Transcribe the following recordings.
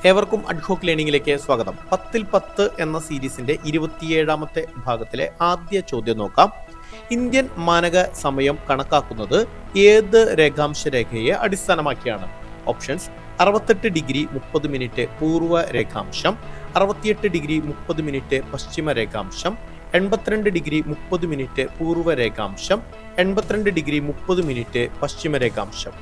ഏവർക്കും അഡ്ഹോക്ക് ലേണിംഗിലേക്ക് സ്വാഗതം. 10ൽ 10 എന്ന സീരീസിന്റെ 27ാമത്തെ ഭാഗത്തിലെ ആദ്യ ചോദ്യം നോക്കാം. ഇന്ത്യൻ മാനക സമയം കണക്കാക്കുന്നത് ഏത് രേഖാംശ രേഖയെ അടിസ്ഥാനമാക്കിയാണ്? ഓപ്ഷൻസ്: 68 ഡിഗ്രി 30 മിനിറ്റ് പൂർവ്വ രേഖാംശം, 68 ഡിഗ്രി 30 മിനിറ്റ് പശ്ചിമ രേഖാംശം, 82 ഡിഗ്രി 30 മിനിറ്റ് പൂർവ്വ രേഖാംശം, 82 ഡിഗ്രി 30 മിനിറ്റ് പശ്ചിമ രേഖാംശം.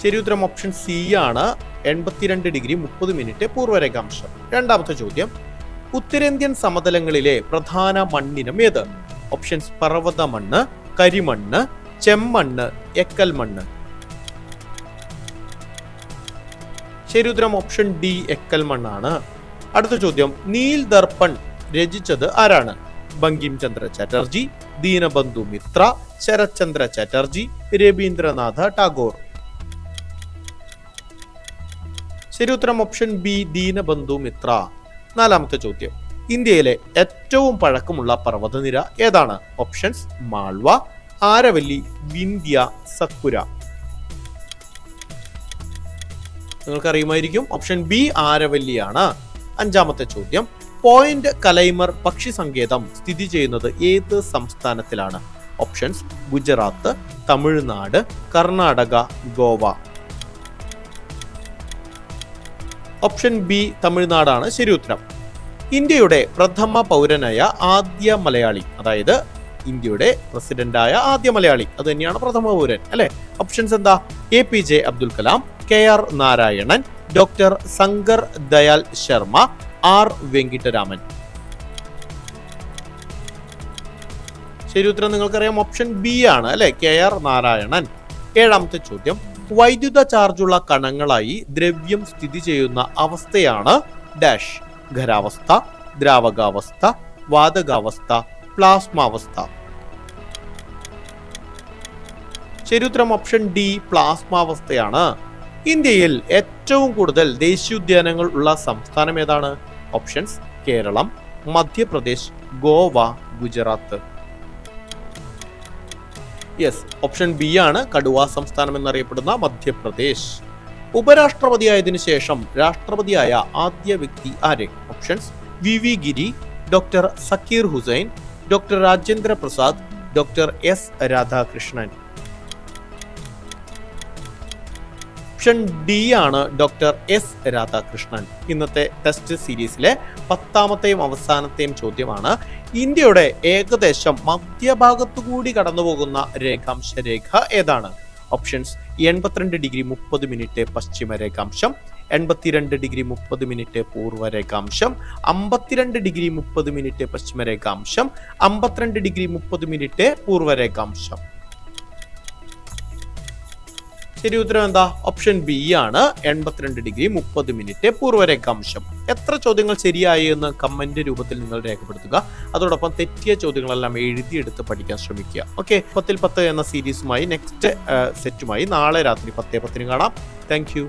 ശരി ഉത്തരം ഓപ്ഷൻ സി ആണ്, 82 ഡിഗ്രി 30 മിനിറ്റ് പൂർവ്വ രേഖാംശം. രണ്ടാമത്തെ ചോദ്യം: ഉത്തരേന്ത്യൻ സമതലങ്ങളിലെ പ്രധാന മണ്ണിനം ഏത്? ഓപ്ഷൻസ്: പർവ്വത മണ്ണ്, കരിമണ്ണ്, ചെമ്മണ്ണ്, എക്കൽ മണ്ണ്. ശരി ഉത്തരം ഓപ്ഷൻ ഡി, എക്കൽ മണ്ണാണ്. അടുത്ത ചോദ്യം: നീൽ ദർപ്പൺ രചിച്ചത് ആരാണ്? ബങ്കിം ചന്ദ്ര ചാറ്റർജി, ദീനബന്ധു മിത്ര, ശരത്ചന്ദ്ര ചാറ്റർജി, രവീന്ദ്രനാഥ ടാഗോർ. ശരി ഉത്തരം ഓപ്ഷൻ ബി, ദീനബന്ധു മിത്ര. നാലാമത്തെ ചോദ്യം: ഇന്ത്യയിലെ ഏറ്റവും പഴക്കമുള്ള പർവ്വതനിര ഏതാണ്? ഓപ്ഷൻസ്: മാൾവ, ആരവല്ലി, വിന്ധ്യ, സത്പുര. നിങ്ങൾക്കറിയുമായിരിക്കും, ഓപ്ഷൻ ബി ആരവല്ലിയാണ്. അഞ്ചാമത്തെ ചോദ്യം: പോയിന്റ് കലൈമർ പക്ഷി സങ്കേതം സ്ഥിതി ചെയ്യുന്നത് ഏത് സംസ്ഥാനത്തിലാണ്? Options: Gujarat, Tamil Nadu, Karnataka, Goa. Option B തമിഴ്നാടാണ് ശരി ഉത്തരം. ഇന്ത്യയുടെ പ്രഥമ പൗരനായ ആദ്യ മലയാളി, അതായത് ഇന്ത്യയുടെ പ്രസിഡന്റായ ആദ്യ മലയാളി, അത് തന്നെയാണ് പ്രഥമ പൗരൻ അല്ലെ? ഓപ്ഷൻസ് എന്താ? APJ Abdul Kalam, KR Narayanan, doctor Shankar Dayal Sharma, R Venkataraman. ശരി ഉത്തരം നിങ്ങൾക്കറിയാം, ഓപ്ഷൻ ബി ആണ് അല്ലെ, KR നാരായണൻ. ഏഴാമത്തെ ചോദ്യം: വൈദ്യുത ചാർജുള്ള കണങ്ങളായി ദ്രവ്യം സ്ഥിതി ചെയ്യുന്ന അവസ്ഥയാണ് ഡാഷ്. ഖരാവസ്ഥ, ദ്രാവകാവസ്ഥ, വാതകാവസ്ഥ, പ്ലാസ്മാവസ്ഥ. ശരി ഉത്തരം ഓപ്ഷൻ ഡി, പ്ലാസ്മാവസ്ഥയാണ്. ഇന്ത്യയിൽ ഏറ്റവും കൂടുതൽ ദേശീയോദ്യാനങ്ങൾ ഉള്ള സംസ്ഥാനം ഏതാണ്? Options: Kerala, Madhya Pradesh, Goa, Gujarat. Yes, option B ആണ് കടുവ സംസ്ഥാനം എന്നറിയപ്പെടുന്ന മധ്യപ്രദേശ്. ഉപരാഷ്ട്രപതിയായതിനു ശേഷം രാഷ്ട്രപതിയായ ആദ്യ വ്യക്തി ആര്? Options: VV Giri, doctor Zakir Hussain, doctor Rajendra Prasad, doctor S Radhakrishnan. Option D ആണ് ഡോക്ടർ S രാധാകൃഷ്ണൻ. ഇന്നത്തെ ടെസ്റ്റ് സീരീസിലെ 10ാമത്തെയും അവസാനത്തെയും ചോദ്യമാണ്: ഇന്ത്യയുടെ ഏകദേശം മധ്യഭാഗത്തു കൂടി കടന്നുപോകുന്ന രേഖാംശ രേഖ ഏതാണ്? ഓപ്ഷൻസ്: 82 ഡിഗ്രി 30 മിനിറ്റ് പശ്ചിമ രേഖാംശം, 82 ഡിഗ്രി 30 മിനിറ്റ് പൂർവ്വ രേഖാംശം, 52 ഡിഗ്രി 30 മിനിറ്റ് പശ്ചിമ രേഖാംശം, 52 ഡിഗ്രി 30 മിനിറ്റ് പൂർവ്വ രേഖാംശം. ശരി ഉത്തരം എന്താ? ഓപ്ഷൻ ബി ആണ്, 82 ഡിഗ്രി 30 മിനിറ്റ് പൂർവ്വ രേഖാംശം. എത്ര ചോദ്യങ്ങൾ ശരിയായി എന്ന് കമന്റ് രൂപത്തിൽ നിങ്ങൾ രേഖപ്പെടുത്തുക. അതോടൊപ്പം തെറ്റിയ ചോദ്യങ്ങളെല്ലാം എഴുതിയെടുത്ത് പഠിക്കാൻ ശ്രമിക്കുക. ഓക്കെ, 10ൽ 10 എന്ന സീരീസുമായി നെക്സ്റ്റ് സെറ്റുമായി നാളെ രാത്രി 10:10 കാണാം. Thank you.